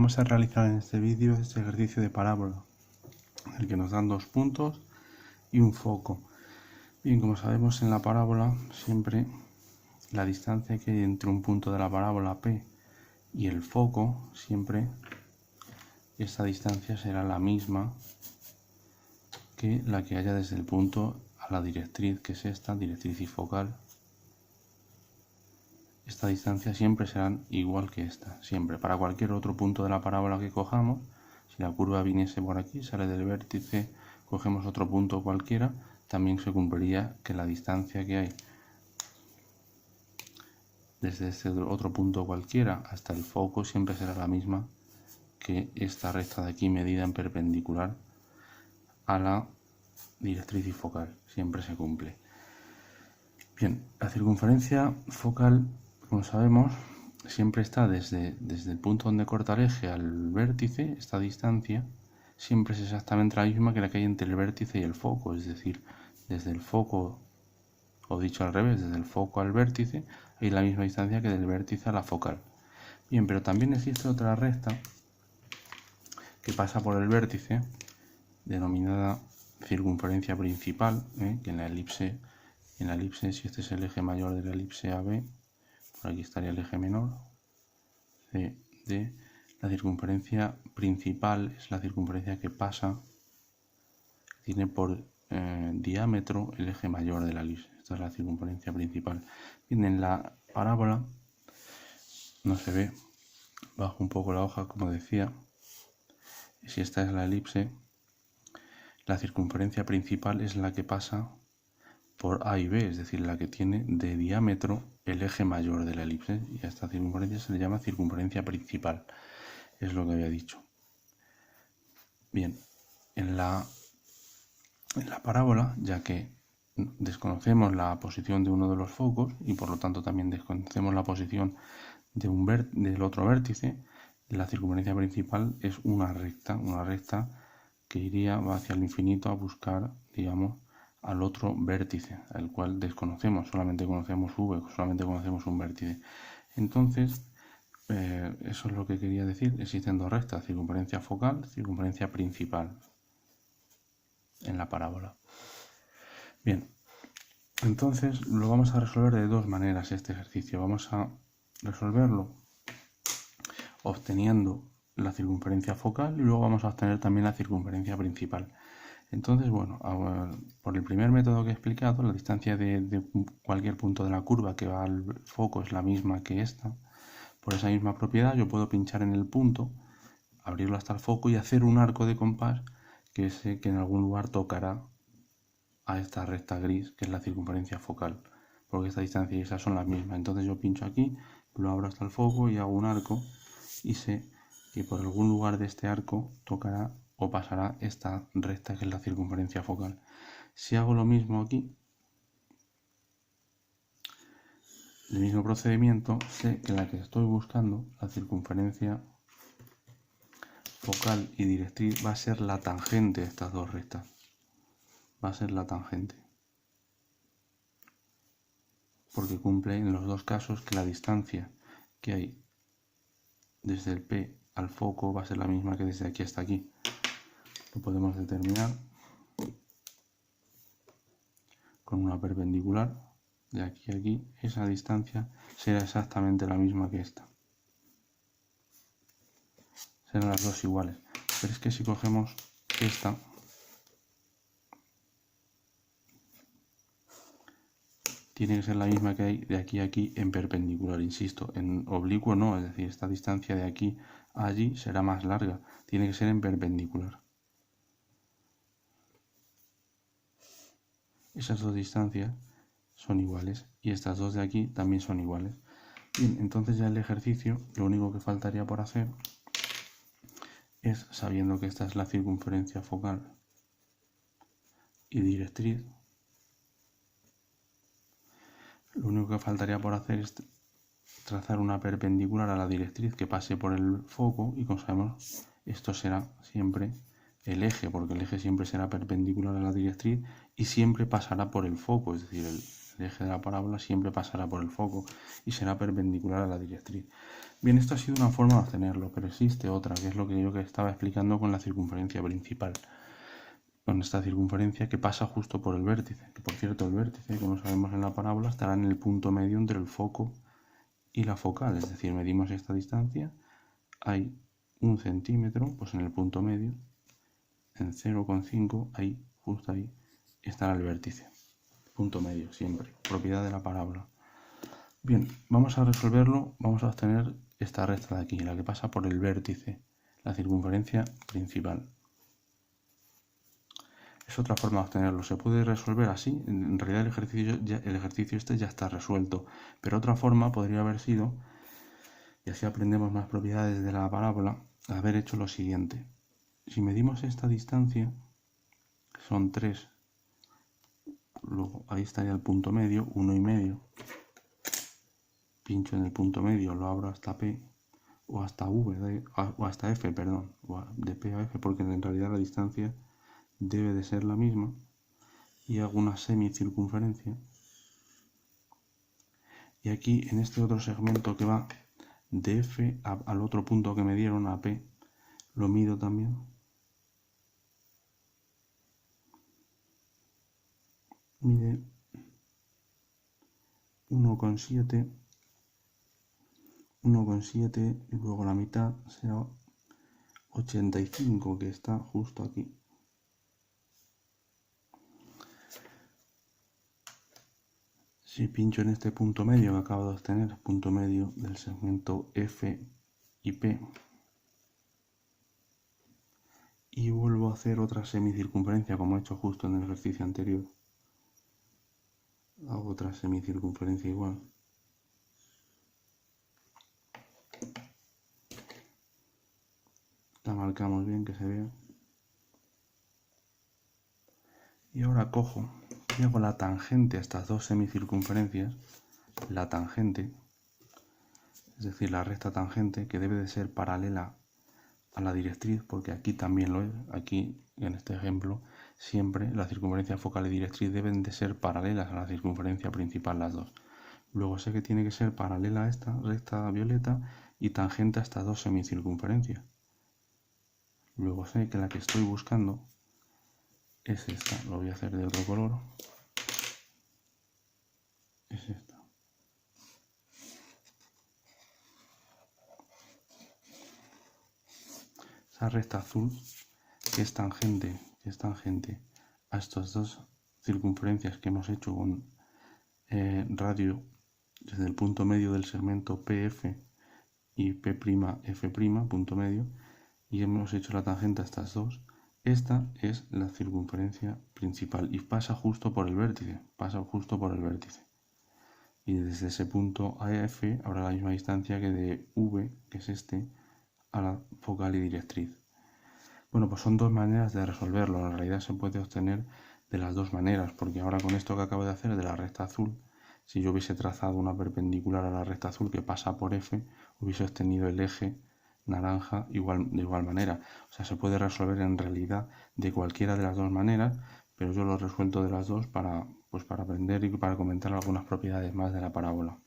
vamos a realizar en este vídeo este ejercicio de parábola, en el que nos dan dos puntos y un foco. Bien, como sabemos, en la parábola siempre la distancia que hay entre un punto de la parábola P y el foco, siempre esta distancia será la misma que la que haya desde el punto a la directriz, que es esta, directriz y focal. Esta distancia siempre será igual que esta, siempre. Para cualquier otro punto de la parábola que cojamos, si la curva viniese por aquí, sale del vértice, cogemos otro punto cualquiera, también se cumpliría que la distancia que hay desde este otro punto cualquiera hasta el foco siempre será la misma que esta recta de aquí medida en perpendicular a la directriz y focal, siempre se cumple. Bien, la circunferencia focal, como sabemos, siempre está desde el punto donde corta el eje al vértice. Esta distancia siempre es exactamente la misma que la que hay entre el vértice y el foco, es decir, desde el foco, o dicho al revés, desde el foco al vértice hay la misma distancia que del vértice a la focal. Bien, pero también existe otra recta que pasa por el vértice, denominada circunferencia principal, que en la elipse, si este es el eje mayor de la elipse AB, por aquí estaría el eje menor, CD. La circunferencia principal es la circunferencia que pasa, tiene por diámetro el eje mayor de la elipse. Esta es la circunferencia principal. Bien, en la parábola no se ve, bajo un poco la hoja, como decía. Si esta es la elipse, la circunferencia principal es la que pasa por A y B, es decir, la que tiene de diámetro el eje mayor de la elipse, y a esta circunferencia se le llama circunferencia principal, es lo que había dicho. Bien, en la parábola, ya que desconocemos la posición de uno de los focos y por lo tanto también desconocemos la posición del otro vértice, la circunferencia principal es una recta que va hacia el infinito a buscar, digamos, al otro vértice, al cual desconocemos, solamente conocemos V, solamente conocemos un vértice. Entonces, eso es lo que quería decir. Existen dos rectas, circunferencia focal, circunferencia principal en la parábola. Bien, entonces lo vamos a resolver de dos maneras este ejercicio. Vamos a resolverlo obteniendo la circunferencia focal y luego vamos a obtener también la circunferencia principal. Entonces, bueno, por el primer método que he explicado, la distancia de cualquier punto de la curva que va al foco es la misma que esta. Por esa misma propiedad yo puedo pinchar en el punto, abrirlo hasta el foco y hacer un arco de compás que en algún lugar tocará a esta recta gris, que es la circunferencia focal, porque esta distancia y esa son las mismas. Entonces yo pincho aquí, lo abro hasta el foco y hago un arco y sé que por algún lugar de este arco tocará o pasará esta recta que es la circunferencia focal. Si hago lo mismo aquí, el mismo procedimiento, sé que la que estoy buscando, la circunferencia focal y directriz, va a ser la tangente de estas dos rectas. Va a ser la tangente. Porque cumple en los dos casos que la distancia que hay desde el P al foco va a ser la misma que desde aquí hasta aquí. Lo podemos determinar con una perpendicular. De aquí a aquí, esa distancia será exactamente la misma que esta. Serán las dos iguales. Pero es que si cogemos esta, tiene que ser la misma que hay de aquí a aquí en perpendicular, insisto. En oblicuo no, es decir, esta distancia de aquí a allí será más larga. Tiene que ser en perpendicular. Esas dos distancias son iguales y estas dos de aquí también son iguales. Bien, entonces ya el ejercicio, lo único que faltaría por hacer es, sabiendo que esta es la circunferencia focal y directriz, lo único que faltaría por hacer es trazar una perpendicular a la directriz que pase por el foco y, como sabemos, esto será siempre el eje, porque el eje siempre será perpendicular a la directriz y siempre pasará por el foco, es decir, el eje de la parábola siempre pasará por el foco y será perpendicular a la directriz. Bien, esto ha sido una forma de obtenerlo, pero existe otra, que es lo que yo estaba explicando con la circunferencia principal. Con esta circunferencia que pasa justo por el vértice, que por cierto el vértice, como sabemos en la parábola, estará en el punto medio entre el foco y la focal, es decir, medimos esta distancia, hay 1 centímetro, pues en el punto medio, en 0,5, ahí, justo ahí, estará el vértice. Punto medio, siempre. Propiedad de la parábola. Bien, vamos a resolverlo, vamos a obtener esta recta de aquí, la que pasa por el vértice, la circunferencia principal. Es otra forma de obtenerlo, se puede resolver así, en realidad el ejercicio este ya está resuelto, pero otra forma podría haber sido, y así aprendemos más propiedades de la parábola, haber hecho lo siguiente. Si medimos esta distancia, son 3, luego ahí estaría el punto medio, 1,5, pincho en el punto medio, lo abro hasta P, o hasta V, o hasta F, perdón, de P a F, porque en realidad la distancia debe de ser la misma, y hago una semicircunferencia, y aquí en este otro segmento que va de F al otro punto que me dieron, a P, lo mido también, mide 1,7, y luego la mitad será 85, que está justo aquí. Si pincho en este punto medio que acabo de obtener, punto medio del segmento F y P, y vuelvo a hacer otra semicircunferencia como he hecho justo en el ejercicio anterior, hago otra semicircunferencia igual, la marcamos bien que se vea, y ahora cojo y hago la tangente a estas dos semicircunferencias, la tangente, es decir, la recta tangente, que debe de ser paralela a la directriz, porque aquí también lo es, aquí en este ejemplo, siempre la circunferencia focal y directriz deben de ser paralelas a la circunferencia principal, las dos. Luego sé que tiene que ser paralela a esta recta violeta y tangente a estas dos semicircunferencias. Luego sé que la que estoy buscando es esta, lo voy a hacer de otro color, es esta. Esa recta azul que es tangente a estas dos circunferencias que hemos hecho con radio desde el punto medio del segmento PF y P'F', punto medio, y hemos hecho la tangente a estas dos. Esta es la circunferencia principal y pasa justo por el vértice, y desde ese punto a F habrá la misma distancia que de V, que es este, a la focal y directriz. Bueno, pues son dos maneras de resolverlo. En realidad se puede obtener de las dos maneras, porque ahora con esto que acabo de hacer de la recta azul, si yo hubiese trazado una perpendicular a la recta azul que pasa por F, hubiese obtenido el eje naranja de igual manera. O sea, se puede resolver en realidad de cualquiera de las dos maneras, pero yo lo he resuelto de las dos para aprender y para comentar algunas propiedades más de la parábola.